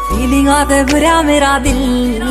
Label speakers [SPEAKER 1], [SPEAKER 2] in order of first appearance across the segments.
[SPEAKER 1] Feeling आते बुरा मेरा दिल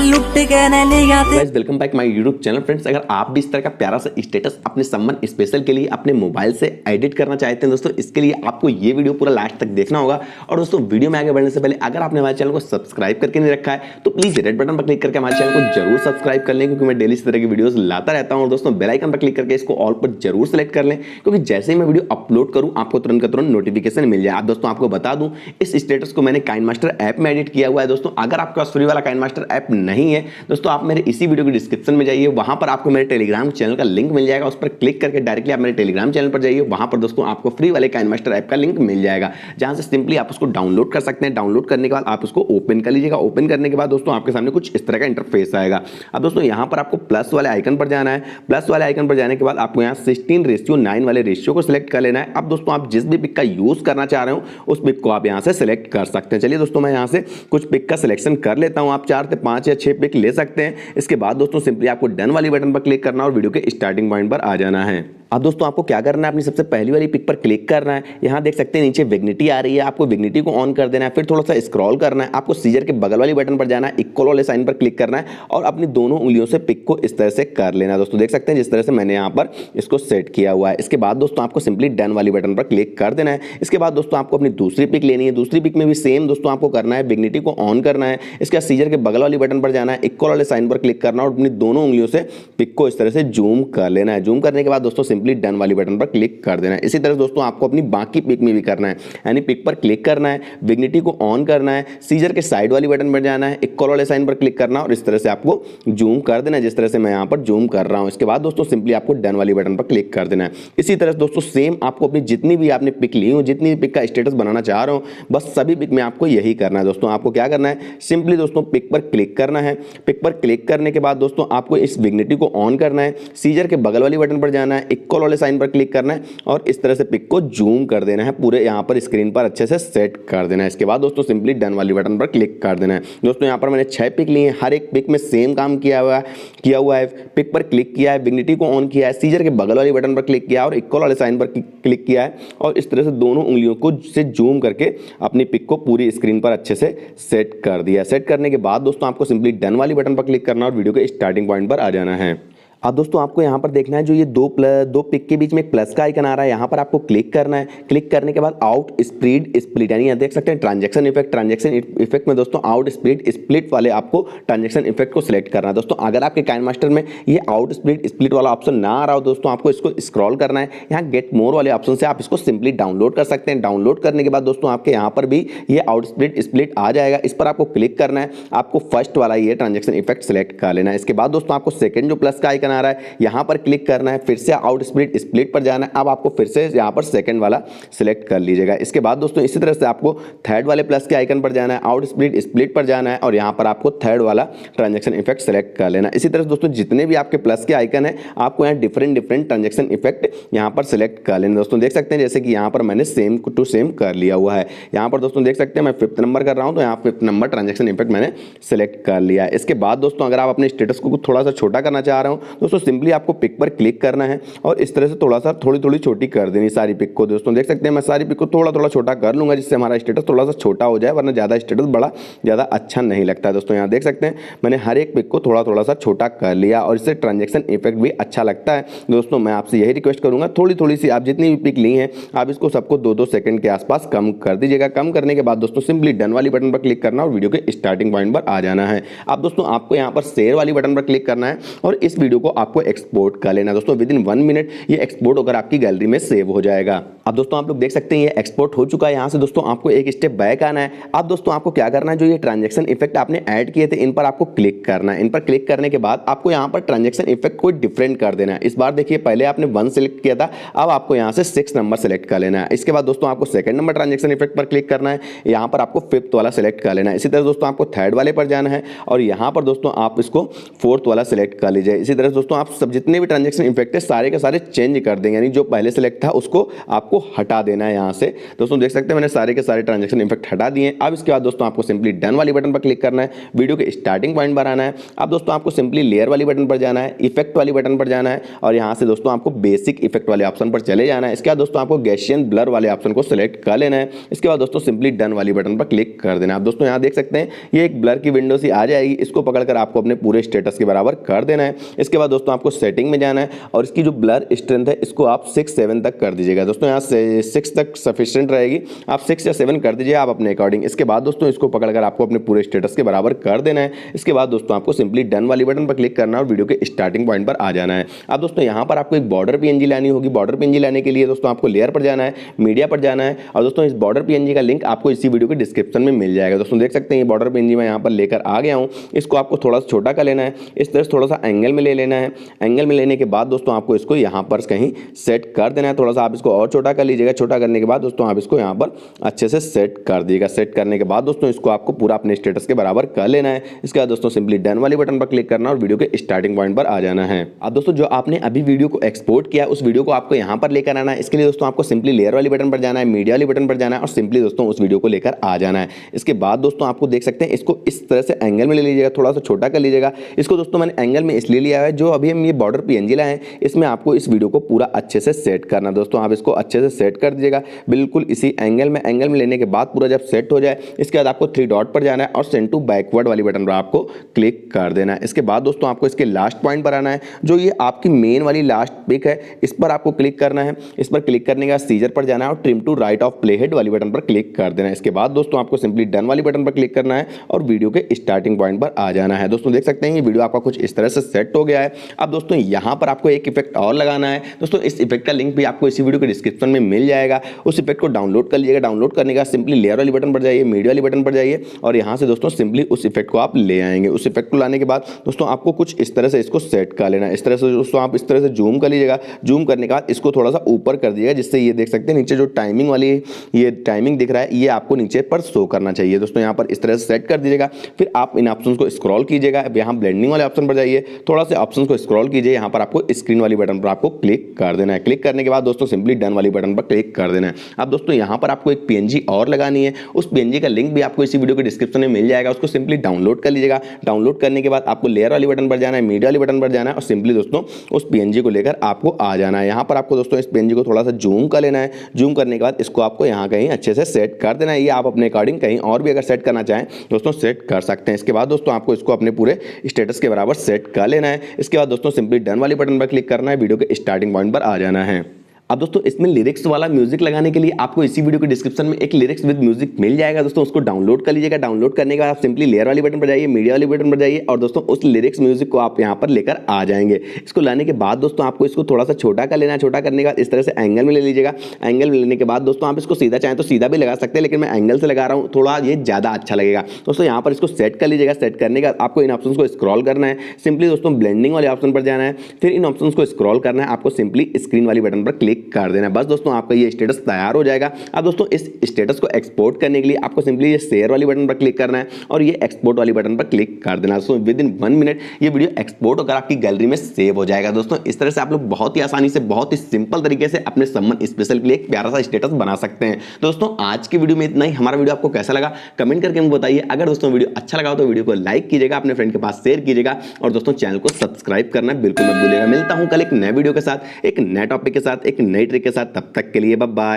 [SPEAKER 1] लुट के न ले जाते।
[SPEAKER 2] Guys welcome back my YouTube channel. Friends, अगर आप भी इस तरह का प्यारा सा स्टेटस अपने सम्मान स्पेशल के लिए अपने मोबाइल से एडिट करना चाहते हैं दोस्तों, इसके लिए आपको ये वीडियो पूरा लास्ट तक देखना होगा। और दोस्तों वीडियो में आगे बढ़ने से पहले अगर आपने हमारे चैनल को सब्सक्राइब करके नहीं रखा है तो प्लीज रेड बटन पर क्लिक करके हमारे चैनल को जरूर सब्सक्राइब कर लें, क्योंकि मैं डेली इस तरह की वीडियोस लाता रहता हूं। और दोस्तों बेल आइकन पर क्लिक करके इसको ऑल पर जरूर सेलेक्ट कर लें, क्योंकि जैसे ही मैं वीडियो अपलोड करूं आपको तुरंत का तुरंत नोटिफिकेशन मिल जाए। अब दोस्तों आपको बता दूं, इस स्टेटस को मैंने काइनमास्टर ऐप में एडिट किया हुआ है। दोस्तों अगर आपके पास फ्री वाला काइनमास्टर ऐप नहीं है दोस्तों, आप मेरे इसी वीडियो की डिस्क्रिप्शन में जाइए, वहां पर आपको मेरे टेलीग्राम चैनल का लिंक मिल जाएगा। उस पर क्लिक करके डायरेक्टली आप मेरे टेलीग्राम चैनल पर जाइए, वहां पर दोस्तों आपको फ्री वाले काइनमास्टर ऐप का लिंक मिल जाएगा, जहां से सिंपली आप उसको डाउनलोड कर सकते हैं। डाउनलोड करने के बाद आप उसको ओपन कर लीजिएगा। ओपन करने के बाद दोस्तों आपके सामने कुछ इस तरह का इंटरफेस आएगा। अब दोस्तों यहां पर आपको प्लस वाले आइकन पर जाना है। प्लस वाले आइकन पर जाने के बाद आपको यहां 16:9 वाले रेशियो को सिलेक्ट कर लेना है। अब दोस्तों आप जिस भी पिक का यूज करना चाह रहे हो उस पिक को आप यहां से सिलेक्ट कर सकते हैं। चलिए दोस्तों मैं यहां से कुछ पिक का सिलेक्शन कर लेता हूं। आप 4 से 5 या 6 पिक ले सकते हैं। इसके बाद दोस्तों सिंपली आपको डन वाली बटन पर क्लिक करना और वीडियो के स्टार्टिंग पॉइंट पर आ जाना है। अब दोस्तों आपको क्या करना है, अपनी सबसे पहली वाली पिक पर क्लिक करना है। यहाँ देख सकते हैं नीचे विग्निटी आ रही है, आपको विग्निटी को ऑन कर देना है। फिर थोड़ा सा स्क्रॉल करना है, आपको सीजर के बगल वाली बटन पर जाना है, इक्वल वाले साइन पर क्लिक करना है और अपनी दोनों उंगलियों से पिक को इस तरह से कर लेना है। दोस्तों देख सकते हैं जिस तरह से मैंने यहाँ पर इसको सेट किया हुआ है। इसके बाद दोस्तों आपको सिंपली डन वाली बटन पर क्लिक कर देना है। इसके बाद दोस्तों आपको अपनी दूसरी पिक लेनी है। दूसरी पिक में भी सेम दोस्तों आपको करना है, विग्निटी को ऑन करना है। इसके बाद सीजर के बगल वाली बटन पर जाना है, इक्वल वाले साइन पर क्लिक करना और अपनी दोनों उंगलियों से पिक को इस तरह से जूम कर लेना है। जूम करने के बाद दोस्तों सिंपली डन वाली बटन पर क्लिक कर देना है। इसी तरह दोस्तों आपको अपनी बाकी पिक में भी करना है, यानी पिक पर क्लिक करना है, विग्निटी को ऑन करना है, सीजर के साइड वाली बटन पर जाना है, इक्वल वाले साइन पर क्लिक करना और इस तरह से आपको जूम कर देना है, जिस तरह से मैं यहां पर जूम कर रहा हूं। इसके बाद दोस्तों सिंपली आपको डन वाली बटन पर क्लिक कर देना है। इसी तरह दोस्तों सेम आपको अपनी जितनी भी आपने पिक ली हो, जितनी भी पिक का स्टेटस बनाना चाह रहा हूं, बस सभी पिक में आपको यही करना है। दोस्तों आपको क्या करना है, सिंपली दोस्तों पिक पर क्लिक करना है। पिक पर क्लिक करने के बाद दोस्तों आपको इस विग्निटी को ऑन करना है, सीजर के बगल वाली बटन पर जाना है, इक्वल वाले साइन पर क्लिक करना है और इस तरह से पिक को जूम कर देना है, पूरे यहाँ पर स्क्रीन पर अच्छे से सेट कर देना है। इसके बाद दोस्तों सिंपली डन वाली बटन पर क्लिक कर देना है। दोस्तों यहाँ पर मैंने 6 पिक ली हैं, हर एक पिक में सेम काम किया हुआ है। पिक पर क्लिक किया है, विग्निटी को ऑन किया है, सीजर के बगल वाली बटन पर क्लिक किया और इक्वल वाले साइन पर क्लिक किया है और इस तरह से दोनों उंगलियों को से जूम करके अपनी पिक को पूरी स्क्रीन पर अच्छे से सेट कर दिया। सेट करने के बाद दोस्तों आपको सिंपली डन वाली बटन पर क्लिक करना और वीडियो के स्टार्टिंग पॉइंट पर आ जाना है। अब दोस्तों आपको यहाँ पर देखना है, जो ये दो पिक के बीच में एक प्लस का आइकन आ रहा है, यहाँ पर आपको क्लिक करना है। क्लिक करने के बाद आउट स्प्लिट स्प्लिट, यानी यहाँ देख सकते हैं ट्रांजैक्शन इफेक्ट। ट्रांजैक्शन इफेक्ट में दोस्तों आउट स्प्लिट स्प्लिट वाले आपको ट्रांजैक्शन इफेक्ट को सिलेक्ट करना है। दोस्तों अगर आपके काइनमास्टर में ये आउट स्प्लिट स्प्लिट वाला ऑप्शन ना आ रहा हो दोस्तों, आपको इसको स्क्रॉल करना है। यहाँ गेट मोर वाले ऑप्शन से आप इसको सिंपली डाउनलोड कर सकते हैं। डाउनलोड करने के बाद दोस्तों आपके यहाँ पर भी ये आउट स्प्लिट स्प्लिट आ जाएगा। इस पर आपको क्लिक करना है, आपको फर्स्ट वाला ये ट्रांजैक्शन इफेक्ट सिलेक्ट कर लेना है। इसके बाद दोस्तों आपको सेकंड जो प्लस का आइकन आ रहा है यहाँ पर क्लिक करना है, फिर से आउट स्प्लिट स्प्लिट पर जाना है। अब आपको फिर से यहाँ पर सेकंड वाला सिलेक्ट कर लीजिएगा। इसके बाद दोस्तों इसी तरह से आपको थर्ड वाले प्लस के आइकन पर जाना है, आउट स्प्लिट स्प्लिट पर जाना है और यहाँ पर आपको थर्ड वाला ट्रांजैक्शन इफेक्ट सेलेक्ट कर लेना। इसी तरह से दोस्तों जितने भी आपके प्लस के आइकन है आपको यहाँ डिफरेंट ट्रांजैक्शन इफेक्ट यहाँ पर सिलेक्ट कर लेना। दोस्तों देख सकते हैं जैसे कि यहाँ पर मैंने सेम टू सेम कर लिया हुआ है। यहाँ पर दोस्तों देख सकते हैं मैं 5th नंबर कर रहा हूँ, तो यहाँ 5th नंबर ट्रांजैक्शन इफेक्ट मैंने सेलेक्ट कर लिया है। इसके बाद दोस्तों अगर आप अपने स्टेटस को थोड़ा सा छोटा करना चाह रहे हो दोस्तों, सिंपली आपको पिक पर क्लिक करना है और इस तरह से थोड़ी छोटी कर देनी सारी पिक को। दोस्तों देख सकते हैं मैं सारी पिक को थोड़ा छोटा कर लूंगा, जिससे हमारा स्टेटस थोड़ा सा छोटा हो जाए, वरना ज़्यादा स्टेटस बड़ा ज़्यादा अच्छा नहीं लगता है। दोस्तों यहाँ देख सकते हैं मैंने हर एक पिक को थोड़ा सा छोटा कर लिया और इससे ट्रांजैक्शन इफेक्ट भी अच्छा लगता है। दोस्तों मैं आपसे यही रिक्वेस्ट करूंगा, थोड़ी सी आप जितनी भी पिक ली हैं आप इसको सबको 2-2 सेकंड के आसपास कम कर दीजिएगा। कम करने के बाद दोस्तों सिंपली डन वाली बटन पर क्लिक करना और वीडियो के स्टार्टिंग पॉइंट पर आ जाना है। अब दोस्तों आपको यहाँ पर शेयर वाली बटन पर क्लिक करना है और इस वीडियो को आपको एक्सपोर्ट कर लेना। दोस्तों विद इन 1 मिनट ये एक्सपोर्ट होकर आपकी गैलरी में सेव हो जाएगा। अब दोस्तों आप लोग देख सकते हैं ये एक्सपोर्ट हो चुका है। यहाँ से दोस्तों आपको एक स्टेप बैक आना है। अब दोस्तों आपको क्या करना है, जो ये ट्रांजैक्शन इफेक्ट आपने ऐड किए थे इन पर आपको क्लिक करना है। इन पर क्लिक करने के बाद आपको यहाँ पर ट्रांजैक्शन इफेक्ट को डिफरेंट कर देना है। इस बार देखिए पहले आपने 1 सेलेक्ट किया था, अब आपको यहाँ से 6 नंबर सेलेक्ट कर लेना है। इसके बाद दोस्तों आपको सेकंड नंबर ट्रांजैक्शन इफेक्ट पर क्लिक करना है, यहाँ पर आपको 5th वाला सेलेक्ट कर लेना है। इसी तरह दोस्तों आपको थर्ड वाले पर जाना है और यहाँ पर दोस्तों आप इसको 4th वाला सेलेक्ट कर लीजिए। इसी तरह दोस्तों आप सब जितने भी ट्रांजेक्शन इफेक्ट है सारे के सारे चेंज कर देंगे, यानी जो पहले सेलेक्ट था उसको आपको हटा देना है यहाँ से। दोस्तों देख सकते हैं मैंने सारे के सारे ट्रांजेक्शन इफेक्ट हटा दिए। अब इसके बाद दोस्तों आपको सिंपली डन वाली बटन पर क्लिक करना है, वीडियो के स्टार्टिंग पॉइंट पर आना है। अब दोस्तों आपको सिंपली लेयर वाली बटन पर जाना है, इफेक्ट वाली बटन पर जाना है और यहाँ से दोस्तों आपको बेसिक इफेक्ट वाले ऑप्शन पर चले जाना है। इसके बाद दोस्तों आपको गैसियन ब्लर वाले ऑप्शन को सिलेक्ट कर लेना है। इसके बाद दोस्तों सिंपली डन वाली बटन पर क्लिक कर देना है। अब दोस्तों यहाँ देख सकते हैं ये एक ब्लर की विंडो सी आ जाएगी, इसको पकड़कर आपको अपने पूरे स्टेटस के बराबर कर देना है। इसके बाद दोस्तों आपको सेटिंग में जाना है और इसकी जो ब्लर स्ट्रेंथ है इसको आप 6-7 तक कर दीजिएगा। दोस्तों यहाँ 6 तक सफिशिएंट रहेगी, आप 6 या 7 कर दीजिए आप अपने अकॉर्डिंग। इसके बाद दोस्तों इसको पकड़कर आपको अपने पूरे स्टेटस के बराबर कर देना है। इसके बाद दोस्तों आपको सिंपली डन वाली बटन पर क्लिक करना है और वीडियो के स्टार्टिंग पॉइंट पर आ जाना है। अब दोस्तों यहाँ पर आपको एक बॉर्डर पीएनजी लानी होगी। बॉर्डर पीएनजी लाने के लिए दोस्तों आपको लेयर पर जाना है, मीडिया पर जाना है और दोस्तों इस बॉर्डर पीएनजी का लिंक आपको इसी वीडियो के डिस्क्रिप्शन में मिल जाएगा। दोस्तों देख सकते हैं ये बॉर्डर पीएनजी मैं यहाँ पर लेकर आ गया हूँ। इसको आपको थोड़ा सा छोटा कर लेना है, इस तरह से थोड़ा सा एंगल में ले लेना है। एंगल में लेने के बाद दोस्तों आपको इसको यहाँ पर कहीं सेट कर देना है। थोड़ा सा आप इसको और छोटा कर लीजिएगा। छोटा करने के बाद दोस्तों आप इसको यहाँ पर अच्छे से सेट कर दीजिएगा। सेट करने के बाद दोस्तों इसको आपको पूरा अपने स्टेटस के बराबर कर लेना है। इसके बाद दोस्तों सिंपली डन वाली बटन पर क्लिक करना और वीडियो के स्टार्टिंग पॉइंट पर आ जाना है। अब दोस्तों जो आपने अभी वीडियो को एक्सपोर्ट किया उस वीडियो को आपको यहाँ पर लेकर आना है। इसके लिए दोस्तों आपको सिंपली लेयर वाली बटन पर जाना है, मीडिया वाली बटन पर जाना है और सिंपली दोस्तों उस वीडियो को लेकर आ जाना है। इसके बाद दोस्तों आपको देख सकते हैं इसको इस तरह से एंगल में ले लीजिएगा, थोड़ा सा छोटा कर लीजिएगा। इसको दोस्तों मैंने एंगल में इसलिए लिया है, जो अभी हम ये बॉर्डर पीएनजी लाए हैं इसमें आपको इस वीडियो को पूरा अच्छे से सेट करना। दोस्तों आप इसको अच्छे से सेट कर दीजिएगा बिल्कुल इसी एंगल में। एंगल में लेने के बाद पूरा जब सेट हो जाए इसके बाद आपको 3 डॉट पर जाना है और सेंड टू बैकवर्ड वाली बटन पर आपको क्लिक कर देना है। इसके बाद दोस्तों आपको इसके लास्ट पॉइंट पर आना है, जो ये आपकी मेन वाली लास्ट पिक है इस पर आपको क्लिक करना है। इस पर क्लिक करने के बाद सीजर पर जाना है और trim to right of playhead वाली बटन पर क्लिक कर देना है। इसके बाद दोस्तों आपको सिंपली डन वाली बटन पर क्लिक करना है और वीडियो के स्टार्टिंग पॉइंट पर आ जाना है। दोस्तों देख सकते हैं ये वीडियो आपका कुछ इस तरह से सेट हो गया है। अब दोस्तों यहाँ पर आपको एक इफेक्ट और लगाना है। दोस्तों इस इफेक्ट का लिंक भी आपको इसी वीडियो के डिस्क्रिप्शन में मिल जाएगा। उस इफेक्ट को डाउनलोड कर लीजिएगा। डाउनलोड करने के बाद सिंपली लेयर वाली बटन पर जाइए, मीडिया वाली बटन पर जाइए और यहाँ से दोस्तों सिंपली उस इफेक्ट को आप ले आएंगे। उस इफेक्ट को लाने के बाद दोस्तों आपको कुछ इस तरह से इसको सेट कर लेना है। इस तरह से दोस्तों आप इस तरह से जूम कर लीजिएगा। जूम करने के बाद इसको थोड़ा सा ऊपर कर दीजिएगा, जिससे ये देख सकते हैं नीचे जो टाइमिंग वाली ये टाइमिंग दिख रहा है ये आपको नीचे पर शो करना चाहिए। दोस्तों यहाँ पर इस तरह से सेट कर दीजिएगा। फिर आप इन ऑप्शंस को स्क्रॉल कीजिएगा। अब यहाँ ब्लेंडिंग वाले ऑप्शन पर जाइए, थोड़ा से ऑप्शंस को स्क्रॉल कीजिए। यहाँ पर आपको स्क्रीन वाली बटन पर आपको क्लिक कर देना है। क्लिक करने के बाद दोस्तों सिंपली डन वाली बटन पर क्लिक कर देना है। अब दोस्तों यहाँ पर आपको एक पीएनजी और लगानी है। उस पीएनजी का लिंक भी आपको इसी वीडियो के डिस्क्रिप्शन में मिल जाएगा। उसको सिंपली डाउनलोड कर लीजिएगा। डाउनलोड करने के बाद आपको लेयर वाली बटन पर जाना है, मीडिया वाली बटन पर जाना है और सिंपली दोस्तों उस पीएनजी को लेकर आपको आ जाना है। यहाँ पर आपको दोस्तों इस पीएनजी को थोड़ा सा जूम कर लेना है। जूम करने के बाद इसको आपको यहाँ कहीं अच्छे से सेट कर देना है। ये आप अपने अकॉर्डिंग कहीं और भी अगर सेट करना चाहें दोस्तों सेट कर सकते हैं। इसके बाद दोस्तों आपको इसको अपने पूरे स्टेटस के बराबर सेट कर लेना है। इसके बाद दोस्तों सिंपली डन वाली बटन पर क्लिक करना है, वीडियो के स्टार्टिंग पॉइंट पर आ जाना है। अब दोस्तों इसमें लिरिक्स वाला म्यूजिक लगाने के लिए आपको इसी वीडियो के डिस्क्रिप्शन में एक लिरिक्स विद म्यूजिक मिल जाएगा। दोस्तों उसको डाउनलोड कर लीजिएगा। डाउनलोड करने के बाद आप सिंपली लेयर वाली बटन पर जाइए, मीडिया वाली बटन पर जाइए और दोस्तों उस लिरिक्स म्यूजिक को आप यहाँ पर लेकर आ जाएंगे। इसको लाने के बाद दोस्तों आपको इसको थोड़ा सा छोटा कर लेना है। छोटा करने के बाद इस तरह से एंगल में ले लीजिएगा। एंगल में लेने के बाद दोस्तों आप इसको सीधा चाहें तो सीधा भी लगा सकते हैं, लेकिन मैं एंगल से लगा रहा हूँ, थोड़ा ये ज़्यादा अच्छा लगेगा। दोस्तों यहाँ पर इसको सेट कर लीजिएगा। सेट करने के बाद आपको इन ऑप्शन को स्क्रॉल करना है। सिंपली दोस्तों ब्लेंडिंग वाले ऑप्शन पर जाना है। फिर इन ऑप्शन को स्क्रॉल करना है। आपको सिंपली स्क्रीन वाली बटन पर क्लिक कर देना है। बस दोस्तों आपका ये स्टेटस तैयार हो जाएगा। अब दोस्तों इस स्टेटस को एक्सपोर्ट करने के लिए आपको सिंपली ये शेयर वाली बटन पर क्लिक करना है और ये एक्सपोर्ट वाली बटन पर क्लिक कर देना है। दोस्तों विद इन 1 मिनट ये वीडियो एक्सपोर्ट होकर आपकी गैलरी में सेव हो जाएगा। दोस्तों इस तरह से आप लोग बहुत ही आसानी से, बहुत ही सिंपल तरीके से अपने सम्मन स्पेशल के लिए एक प्यारा सा स्टेटस बना सकते हैं। दोस्तों आज की वीडियो में इतना ही। हमारा वीडियो आपको कैसा लगा कमेंट करके हमें बताइए। अगर दोस्तों वीडियो अच्छा लगा हो तो वीडियो को लाइक कीजिएगा, अपने फ्रेंड के पास शेयर कीजिएगा और दोस्तों चैनल को सब्सक्राइब करना बिल्कुल मत भूलिएगा। मिलता हूं कल एक नए वीडियो के साथ, एक नए टॉपिक के साथ, एक नई ट्रिक के साथ। तब तक के लिए बाय बाय।